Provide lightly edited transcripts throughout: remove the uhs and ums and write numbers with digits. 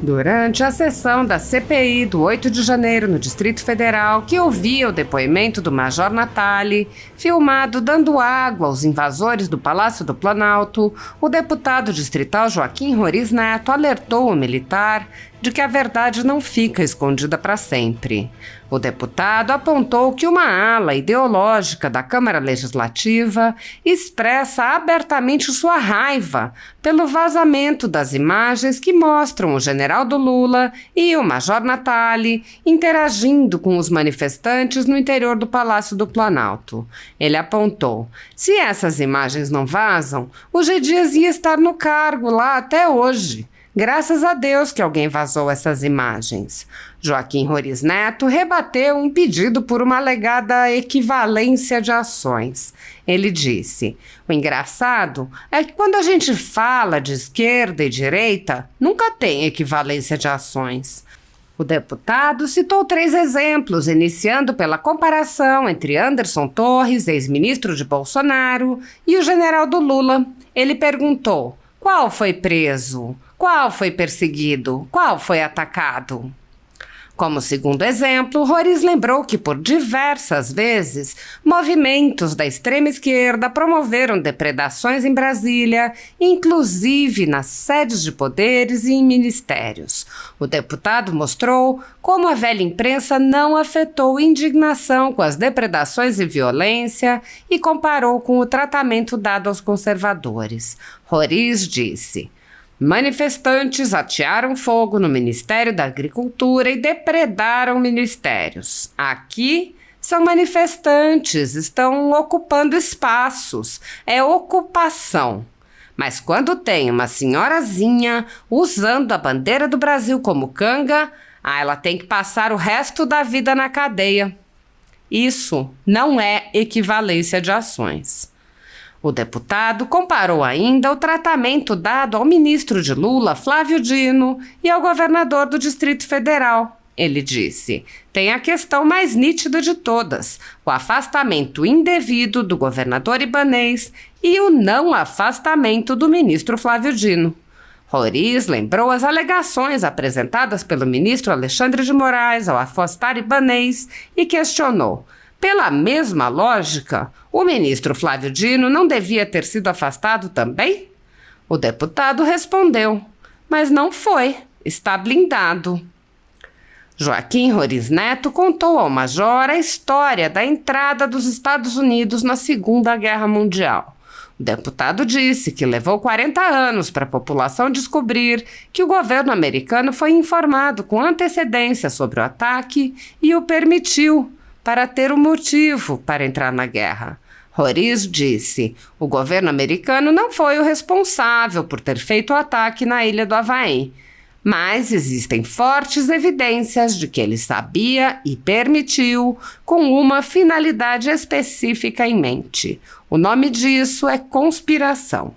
Durante a sessão da CPI do 8 de janeiro no Distrito Federal, que ouvia o depoimento do Major Natali, filmado dando água aos invasores do Palácio do Planalto, o deputado distrital Joaquim Roriz Neto alertou o militar de que a verdade não fica escondida para sempre. O deputado apontou que uma ala ideológica da Câmara Legislativa expressa abertamente sua raiva pelo vazamento das imagens que mostram o general do Lula e o Major Natali interagindo com os manifestantes no interior do Palácio do Planalto. Ele apontou: se essas imagens não vazam, o G. Dias ia estar no cargo lá até hoje. Graças a Deus que alguém vazou essas imagens. Joaquim Roriz Neto rebateu um pedido por uma alegada equivalência de ações. Ele disse: o engraçado é que quando a gente fala de esquerda e direita, nunca tem equivalência de ações. O deputado citou 3 exemplos, iniciando pela comparação entre Anderson Torres, ex-ministro de Bolsonaro, e o general do Lula. Ele perguntou: qual foi preso? Qual foi perseguido? Qual foi atacado? Como segundo exemplo, Roriz lembrou que por diversas vezes movimentos da extrema esquerda promoveram depredações em Brasília, inclusive nas sedes de poderes e em ministérios. O deputado mostrou como a velha imprensa não afetou indignação com as depredações e violência e comparou com o tratamento dado aos conservadores. Roriz disse: manifestantes atearam fogo no Ministério da Agricultura e depredaram ministérios. Aqui são manifestantes, estão ocupando espaços. É ocupação. Mas quando tem uma senhorazinha usando a bandeira do Brasil como canga, ela tem que passar o resto da vida na cadeia. Isso não é equivalência de ações. O deputado comparou ainda o tratamento dado ao ministro de Lula, Flávio Dino, e ao governador do Distrito Federal. Ele disse: tem a questão mais nítida de todas, o afastamento indevido do governador ibanês e o não afastamento do ministro Flávio Dino. Roriz lembrou as alegações apresentadas pelo ministro Alexandre de Moraes ao afastar ibanês e questionou: pela mesma lógica, o ministro Flávio Dino não devia ter sido afastado também? O deputado respondeu: mas não foi, está blindado. Joaquim Roriz Neto contou ao major a história da entrada dos Estados Unidos na Segunda Guerra Mundial. O deputado disse que levou 40 anos para a população descobrir que o governo americano foi informado com antecedência sobre o ataque e o permitiu, para ter um motivo para entrar na guerra. Roriz disse: o governo americano não foi o responsável por ter feito o ataque na ilha do Havaí, mas existem fortes evidências de que ele sabia e permitiu com uma finalidade específica em mente. O nome disso é conspiração.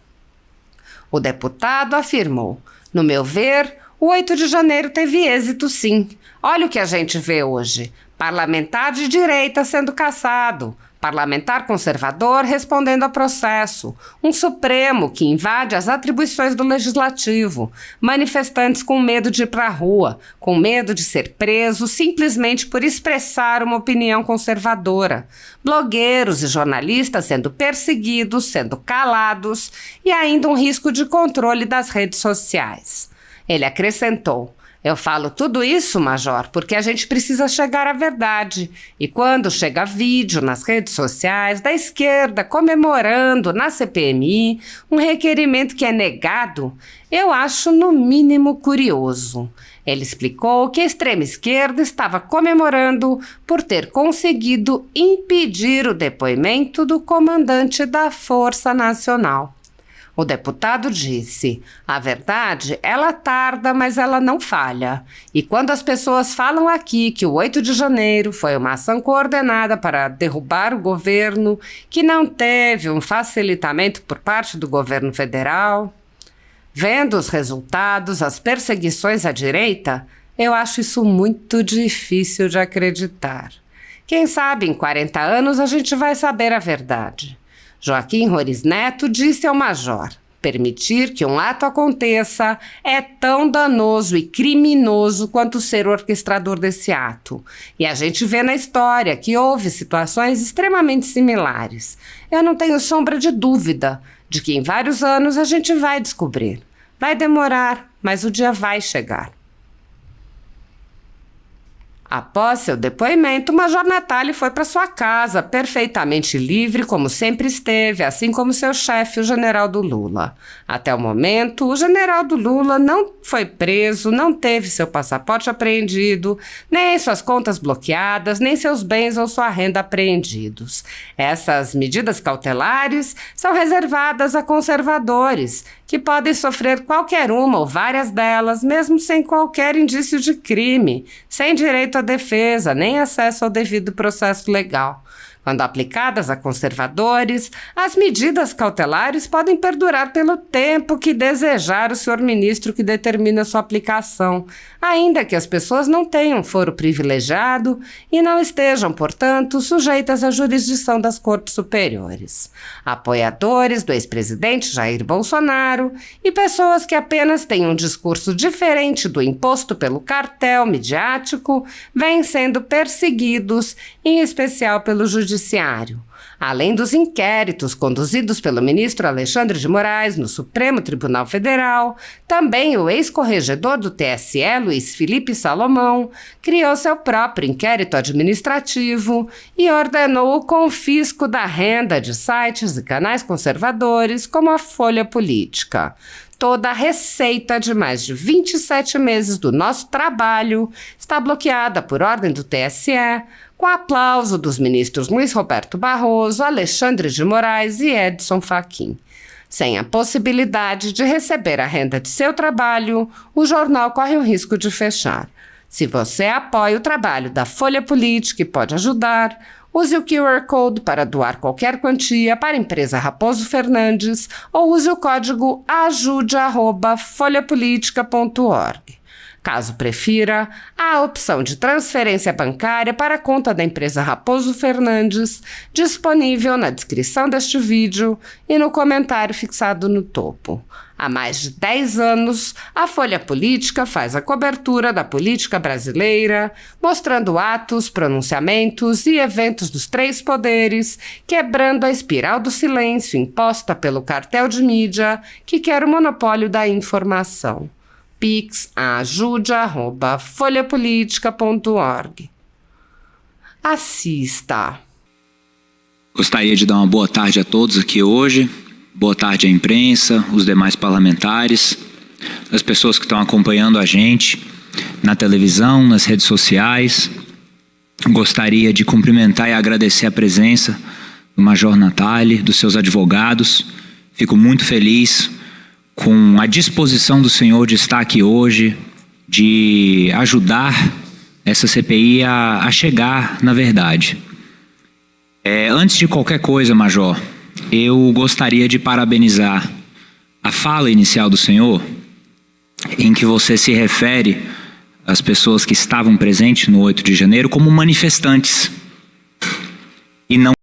O deputado afirmou: no meu ver, o 8 de janeiro teve êxito sim. Olha o que a gente vê hoje. Parlamentar de direita sendo caçado, parlamentar conservador respondendo a processo, um Supremo que invade as atribuições do Legislativo, manifestantes com medo de ir para a rua, com medo de ser preso simplesmente por expressar uma opinião conservadora, blogueiros e jornalistas sendo perseguidos, sendo calados e ainda um risco de controle das redes sociais. Ele acrescentou: eu falo tudo isso, Major, porque a gente precisa chegar à verdade. E quando chega vídeo nas redes sociais da esquerda comemorando na CPMI um requerimento que é negado, eu acho no mínimo curioso. Ele explicou que a extrema esquerda estava comemorando por ter conseguido impedir o depoimento do comandante da Força Nacional. O deputado disse: a verdade, ela tarda, mas ela não falha. E quando as pessoas falam aqui que o 8 de janeiro foi uma ação coordenada para derrubar o governo, que não teve um facilitamento por parte do governo federal, vendo os resultados, as perseguições à direita, eu acho isso muito difícil de acreditar. Quem sabe em 40 anos a gente vai saber a verdade. Joaquim Roriz Neto disse ao major: Permitir que um ato aconteça é tão danoso e criminoso quanto ser orquestrador desse ato. E a gente vê na história que houve situações extremamente similares. Eu não tenho sombra de dúvida de que em vários anos a gente vai descobrir. Vai demorar, mas o dia vai chegar. Após seu depoimento, o Major Natali foi para sua casa, perfeitamente livre, como sempre esteve, assim como seu chefe, o Generaldo Lula. Até o momento, o Generaldo Lula não foi preso, não teve seu passaporte apreendido, nem suas contas bloqueadas, nem seus bens ou sua renda apreendidos. Essas medidas cautelares são reservadas a conservadores, que podem sofrer qualquer uma ou várias delas, mesmo sem qualquer indício de crime, sem direito à defesa, nem acesso ao devido processo legal. Quando aplicadas a conservadores, as medidas cautelares podem perdurar pelo tempo que desejar o senhor ministro que determina sua aplicação, ainda que as pessoas não tenham foro privilegiado e não estejam, portanto, sujeitas à jurisdição das cortes superiores. Apoiadores do ex-presidente Jair Bolsonaro e pessoas que apenas têm um discurso diferente do imposto pelo cartel midiático vêm sendo perseguidos, em especial pelo Judiciário. Além dos inquéritos conduzidos pelo ministro Alexandre de Moraes no Supremo Tribunal Federal, também o ex-corregedor do TSE, Luiz Felipe Salomão, criou seu próprio inquérito administrativo e ordenou o confisco da renda de sites e canais conservadores como a Folha Política. Toda a receita de mais de 27 meses do nosso trabalho está bloqueada por ordem do TSE, com aplauso dos ministros Luiz Roberto Barroso, Alexandre de Moraes e Edson Fachin. Sem a possibilidade de receber a renda de seu trabalho, o jornal corre o risco de fechar. Se você apoia o trabalho da Folha Política e pode ajudar, use o QR Code para doar qualquer quantia para a empresa Raposo Fernandes ou use o código ajude@folhapolitica.org. Caso prefira, há a opção de transferência bancária para a conta da empresa Raposo Fernandes, disponível na descrição deste vídeo e no comentário fixado no topo. Há mais de 10 anos, a Folha Política faz a cobertura da política brasileira, mostrando atos, pronunciamentos e eventos dos três poderes, quebrando a espiral do silêncio imposta pelo cartel de mídia que quer o monopólio da informação. Pix ajude@folhapolitica.org. Assista. Gostaria de dar uma boa tarde a todos aqui hoje. Boa tarde à imprensa, os demais parlamentares, as pessoas que estão acompanhando a gente na televisão, nas redes sociais. Gostaria de cumprimentar e agradecer a presença do Major Natali, dos seus advogados. Fico muito feliz com a disposição do senhor de estar aqui hoje, de ajudar essa CPI a chegar na verdade. Antes de qualquer coisa, Major, eu gostaria de parabenizar a fala inicial do senhor, em que você se refere às pessoas que estavam presentes no 8 de janeiro como manifestantes. E não...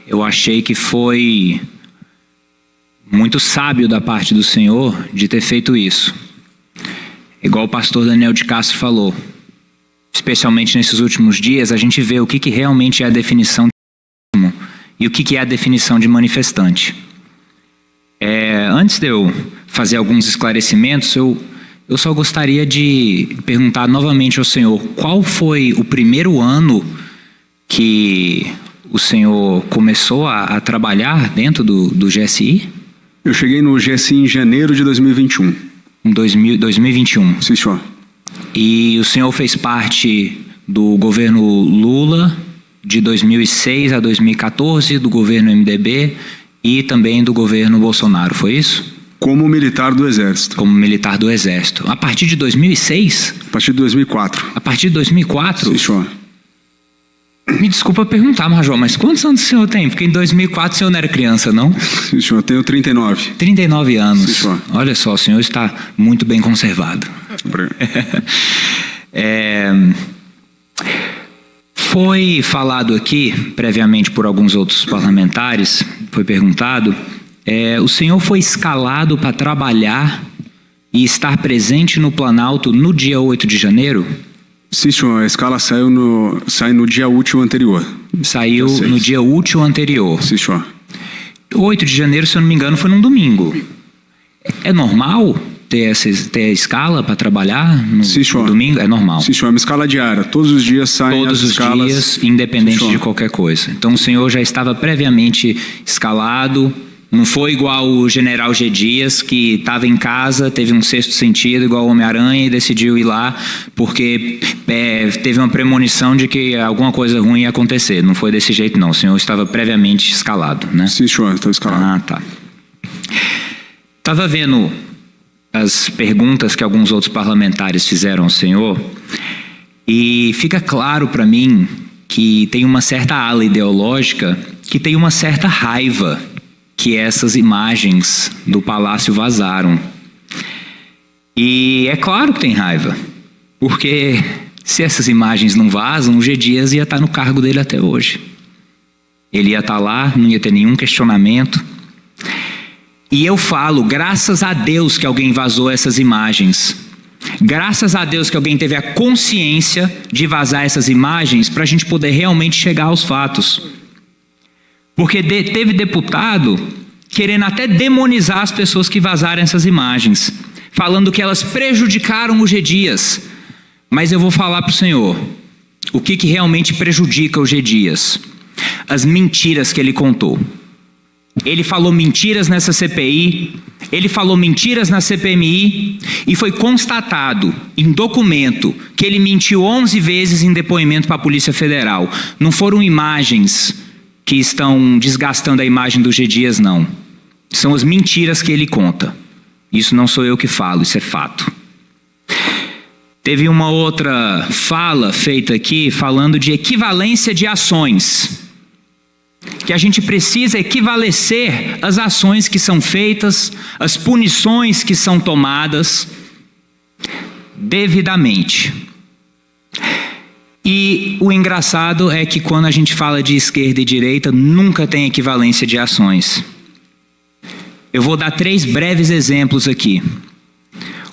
Eu achei que foi muito sábio da parte do senhor de ter feito isso. Igual o pastor Daniel de Castro falou, especialmente nesses últimos dias, a gente vê o que realmente é a definição de e o que é a definição de manifestante. Antes de eu fazer alguns esclarecimentos, eu só gostaria de perguntar novamente ao senhor qual foi o primeiro ano que o senhor começou a trabalhar dentro do GSI? Eu cheguei no GSI em janeiro de 2021. Em 2021? Sim, senhor. E o senhor fez parte do governo Lula de 2006 a 2014, do governo MDB e também do governo Bolsonaro, foi isso? Como militar do Exército. Como militar do Exército. A partir de 2006? A partir de 2004. A partir de 2004? Sim, senhor. Me desculpa perguntar, Major, mas quantos anos o senhor tem? Porque em 2004 o senhor não era criança, não? Sim, senhor, eu tenho 39. 39 anos. Sim, senhor. Olha só, o senhor está muito bem conservado. Foi falado aqui, previamente por alguns outros parlamentares, foi perguntado, O senhor foi escalado para trabalhar e estar presente no Planalto no dia 8 de janeiro? Sim, senhor. A escala sai no dia útil anterior. Saiu Dia 6. no dia útil anterior. Sim, senhor. 8 de janeiro, se eu não me engano, foi num domingo. É normal ter a escala para trabalhar no Sim, senhor. domingo? É normal. Sim, senhor. É uma escala diária. Todos os dias saem Todos as os escalas. dias, independente Sim, senhor. de qualquer coisa. Então o senhor já estava previamente escalado, não foi igual o general G. Dias, que estava em casa, teve um sexto sentido igual o Homem-Aranha e decidiu ir lá porque teve uma premonição de que alguma coisa ruim ia acontecer. Não foi desse jeito não, o senhor estava previamente escalado, né? Sim, senhor. Estava escalado. Ah, tá. Estava vendo as perguntas que alguns outros parlamentares fizeram ao senhor e fica claro para mim que tem uma certa ala ideológica que tem uma certa raiva que essas imagens do palácio vazaram. E é claro que tem raiva, porque se essas imagens não vazam, o G. Dias ia estar no cargo dele até hoje. Ele ia estar lá, não ia ter nenhum questionamento. E eu falo, graças a Deus que alguém vazou essas imagens. Graças a Deus que alguém teve a consciência de vazar essas imagens para a gente poder realmente chegar aos fatos. Porque teve deputado querendo até demonizar as pessoas que vazaram essas imagens, falando que elas prejudicaram o G. Dias. Mas eu vou falar para o senhor, o que realmente prejudica o G. Dias? As mentiras que ele contou. Ele falou mentiras nessa CPI, ele falou mentiras na CPMI e foi constatado em documento que ele mentiu 11 vezes em depoimento para a Polícia Federal. Não foram imagens que estão desgastando a imagem do G. Dias, não. São as mentiras que ele conta. Isso não sou eu que falo, isso é fato. Teve uma outra fala feita aqui falando de equivalência de ações. Que a gente precisa equivalecer as ações que são feitas, as punições que são tomadas devidamente. E o engraçado é que quando a gente fala de esquerda e direita, nunca tem equivalência de ações. Eu vou dar 3 breves exemplos aqui.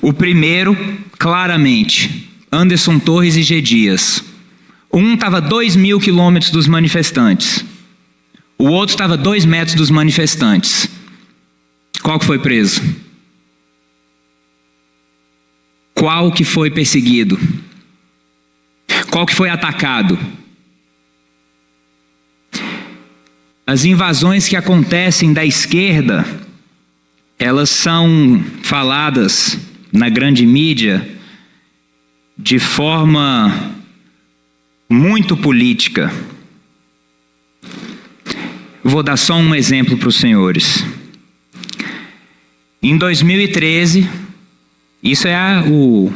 O primeiro, claramente, Anderson Torres e G. Dias. Um estava a 2.000 quilômetros dos manifestantes. O outro estava a 2 metros dos manifestantes. Qual que foi preso? Qual que foi perseguido? Qual que foi atacado? As invasões que acontecem da esquerda, elas são faladas na grande mídia de forma muito política. Vou dar só um exemplo para os senhores. Em 2013, isso é o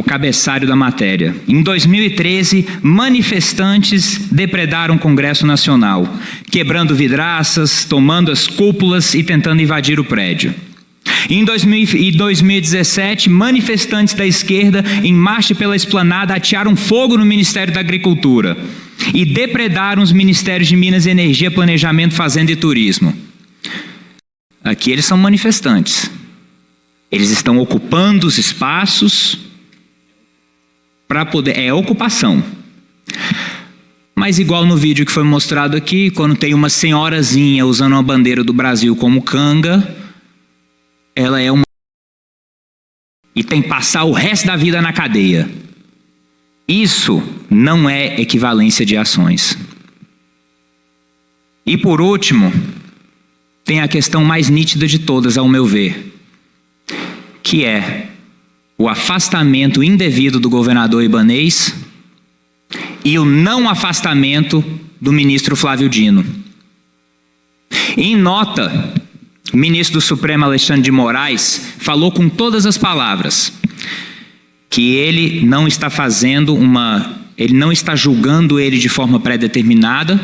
cabeçalho da matéria. Em 2013, manifestantes depredaram o Congresso Nacional, quebrando vidraças, tomando as cúpulas e tentando invadir o prédio. Em 2017, manifestantes da esquerda, em marcha pela esplanada, atearam fogo no Ministério da Agricultura e depredaram os Ministérios de Minas e Energia, Planejamento, Fazenda e Turismo. Aqui eles são manifestantes. Eles estão ocupando os espaços para poder... É ocupação. Mas igual no vídeo que foi mostrado aqui, quando tem uma senhorazinha usando uma bandeira do Brasil como canga, ela é uma... e tem que passar o resto da vida na cadeia. Isso não é equivalência de ações. E por último, tem a questão mais nítida de todas, ao meu ver, que é o afastamento indevido do governador Ibanez e o não afastamento do ministro Flávio Dino. Em nota, o ministro do Supremo Alexandre de Moraes falou com todas as palavras que ele não está ele não está julgando ele de forma pré-determinada,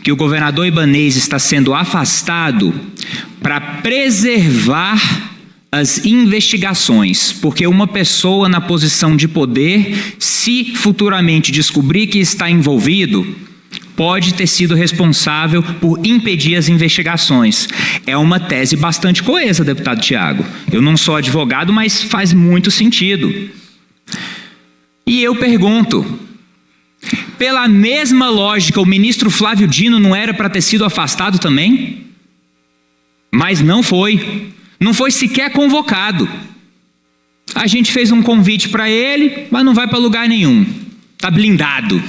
que o governador Ibanez está sendo afastado para preservar as investigações, porque uma pessoa na posição de poder, se futuramente descobrir que está envolvido, pode ter sido responsável por impedir as investigações. É uma tese bastante coesa, deputado Tiago. Eu não sou advogado, mas faz muito sentido. E eu pergunto, pela mesma lógica, o ministro Flávio Dino não era para ter sido afastado também? Mas não foi. Não foi sequer convocado. A gente fez um convite para ele, mas não vai para lugar nenhum. Está blindado.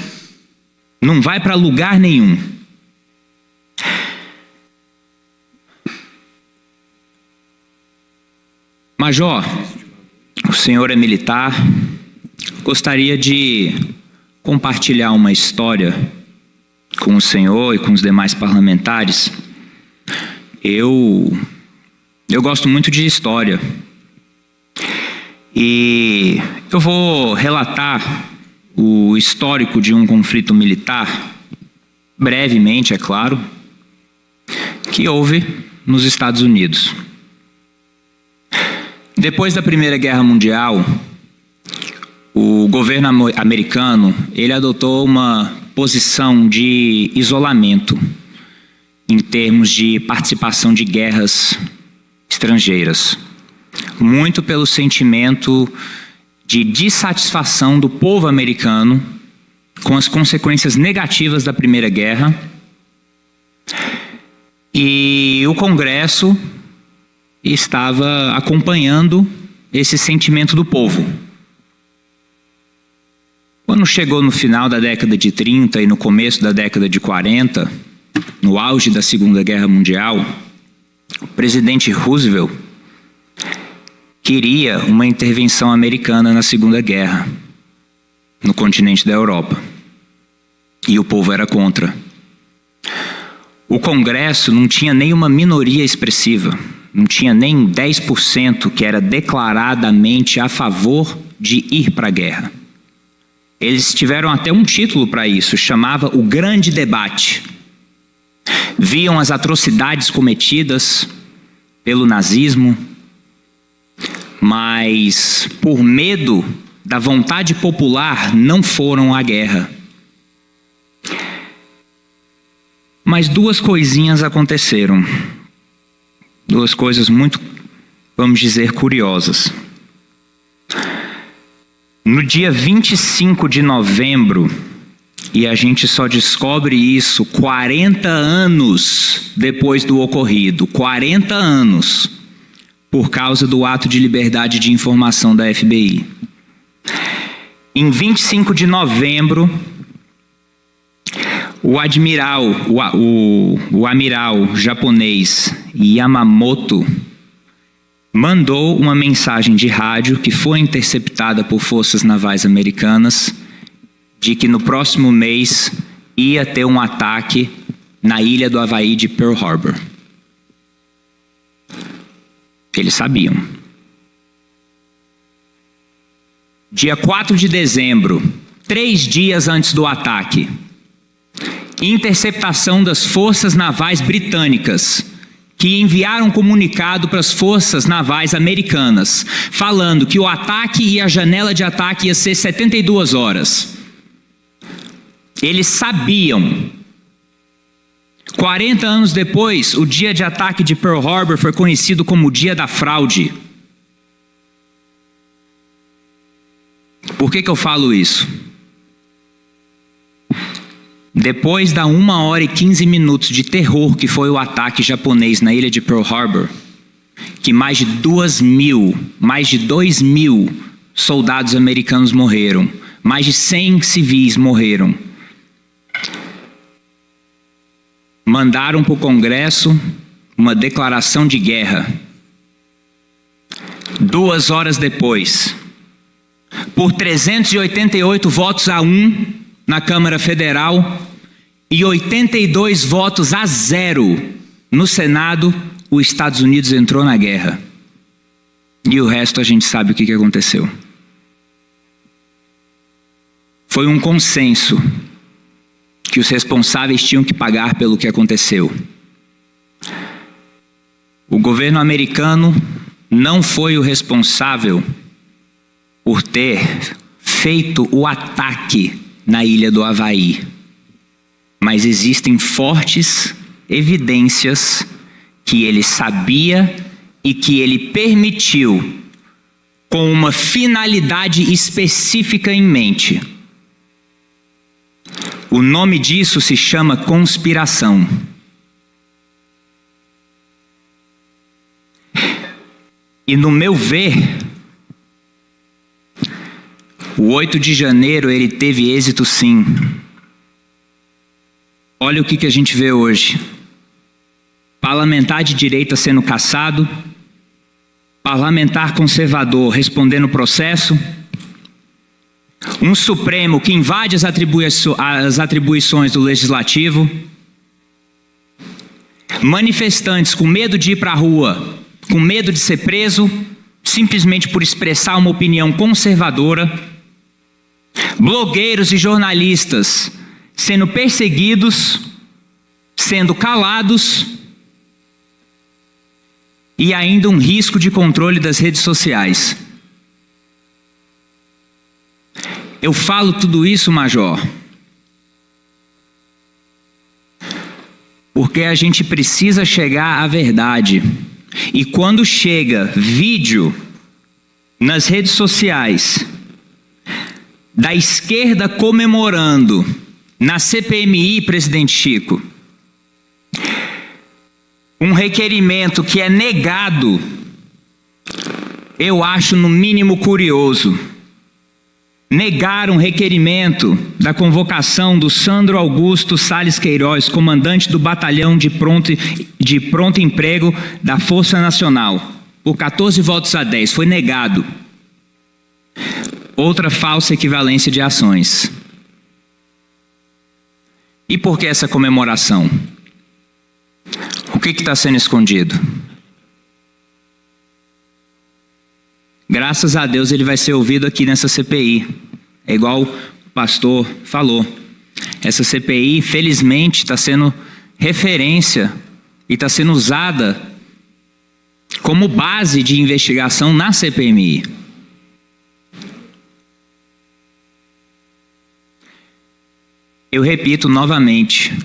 Não vai para lugar nenhum. Major, o senhor é militar. Gostaria de compartilhar uma história com o senhor e com os demais parlamentares. Eu gosto muito de história. E eu vou relatar o histórico de um conflito militar, brevemente, é claro, que houve nos Estados Unidos. Depois da Primeira Guerra Mundial, o governo americano, ele adotou uma posição de isolamento em termos de participação de guerras estrangeiras, muito pelo sentimento de dissatisfação do povo americano com as consequências negativas da Primeira Guerra. E o Congresso estava acompanhando esse sentimento do povo. Quando chegou no final da década de 30 e no começo da década de 40, no auge da Segunda Guerra Mundial, o presidente Roosevelt queria uma intervenção americana na Segunda Guerra, no continente da Europa. E o povo era contra. O Congresso não tinha nenhuma minoria expressiva, não tinha nem 10% que era declaradamente a favor de ir para a guerra. Eles tiveram até um título para isso, chamava o Grande Debate. Viam as atrocidades cometidas pelo nazismo, mas por medo da vontade popular não foram à guerra. Mas duas coisinhas aconteceram. Duas coisas muito, vamos dizer, curiosas. No dia 25 de novembro, e a gente só descobre isso 40 anos depois do ocorrido, 40 anos, por causa do ato de liberdade de informação da FBI. Em 25 de novembro, o amiral japonês Yamamoto mandou uma mensagem de rádio que foi interceptada por forças navais americanas de que no próximo mês ia ter um ataque na ilha do Havaí de Pearl Harbor. Eles sabiam. Dia 4 de dezembro, 3 dias antes do ataque, interceptação das forças navais britânicas, que enviaram um comunicado para as forças navais americanas, falando que o ataque e a janela de ataque ia ser 72 horas. Eles sabiam. 40 anos depois, o dia de ataque de Pearl Harbor foi conhecido como o dia da fraude. Por que eu falo isso? Depois da 1h15 de terror que foi o ataque japonês na ilha de Pearl Harbor, que mais de 2.000 soldados americanos morreram, mais de 100 civis morreram, mandaram para o Congresso uma declaração de guerra. 2 horas depois, por 388 votos a 1 na Câmara Federal e 82 votos a 0 no Senado, os Estados Unidos entrou na guerra. E o resto a gente sabe o que aconteceu. Foi um consenso que os responsáveis tinham que pagar pelo que aconteceu. O governo americano não foi o responsável por ter feito o ataque na ilha do Havaí. mas existem fortes evidências que ele sabia e que ele permitiu com uma finalidade específica em mente. O nome disso se chama conspiração. E no meu ver, o 8 de janeiro ele teve êxito sim. Olha o que a gente vê hoje. Parlamentar de direita sendo cassado, parlamentar conservador respondendo processo, um Supremo que invade as atribuições do Legislativo, manifestantes com medo de ir para a rua, com medo de ser preso, simplesmente por expressar uma opinião conservadora, blogueiros e jornalistas sendo perseguidos, sendo calados, e ainda um risco de controle das redes sociais. Eu falo tudo isso, Major, porque a gente precisa chegar à verdade. E quando chega vídeo nas redes sociais da esquerda comemorando na CPMI, presidente Chico, um requerimento que é negado, eu acho no mínimo curioso. Negar um requerimento da convocação do Sandro Augusto Salles Queiroz, comandante do batalhão de pronto emprego da Força Nacional, por 14 votos a 10, foi negado. Outra falsa equivalência de ações. E por que essa comemoração? O que está sendo escondido? Graças a Deus ele vai ser ouvido aqui nessa CPI. É igual o pastor falou. Essa CPI, felizmente, está sendo referência e está sendo usada como base de investigação na CPMI. Eu repito novamente,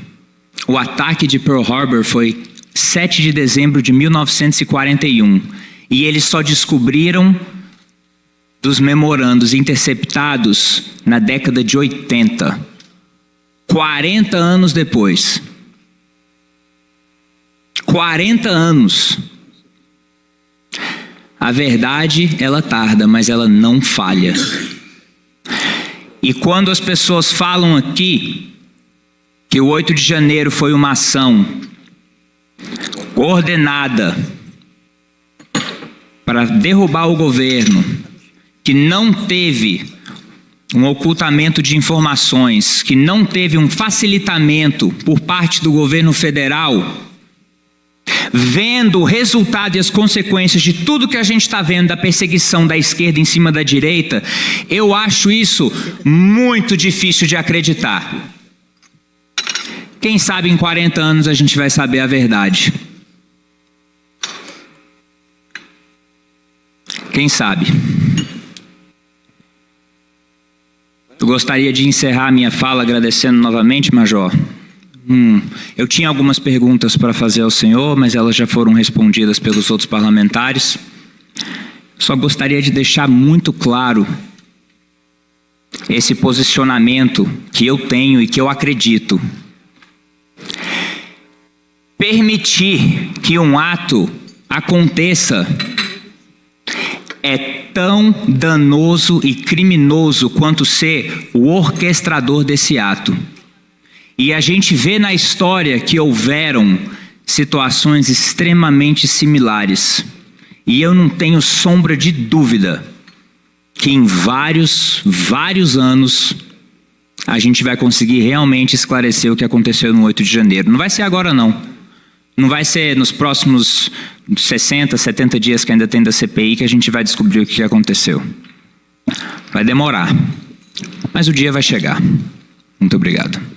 o ataque de Pearl Harbor foi 7 de dezembro de 1941 e eles só descobriram dos memorandos interceptados na década de 80, 40 anos depois. 40 anos. A verdade, ela tarda, mas ela não falha. E quando as pessoas falam aqui que o 8 de janeiro foi uma ação coordenada para derrubar o governo, que não teve um ocultamento de informações, que não teve um facilitamento por parte do governo federal, vendo o resultado e as consequências de tudo que a gente está vendo da perseguição da esquerda em cima da direita, eu acho isso muito difícil de acreditar. Quem sabe em 40 anos a gente vai saber a verdade. Quem sabe? Eu gostaria de encerrar minha fala agradecendo novamente, Major. Eu tinha algumas perguntas para fazer ao senhor, mas elas já foram respondidas pelos outros parlamentares. Só gostaria de deixar muito claro esse posicionamento que eu tenho e que eu acredito. Permitir que um ato aconteça é tão danoso e criminoso quanto ser o orquestrador desse ato. E a gente vê na história que houveram situações extremamente similares. E eu não tenho sombra de dúvida que em vários anos a gente vai conseguir realmente esclarecer o que aconteceu no 8 de janeiro. Não vai ser agora não. Não vai ser nos próximos 60, 70 dias que ainda tem da CPI que a gente vai descobrir o que aconteceu. Vai demorar, mas o dia vai chegar. Muito obrigado.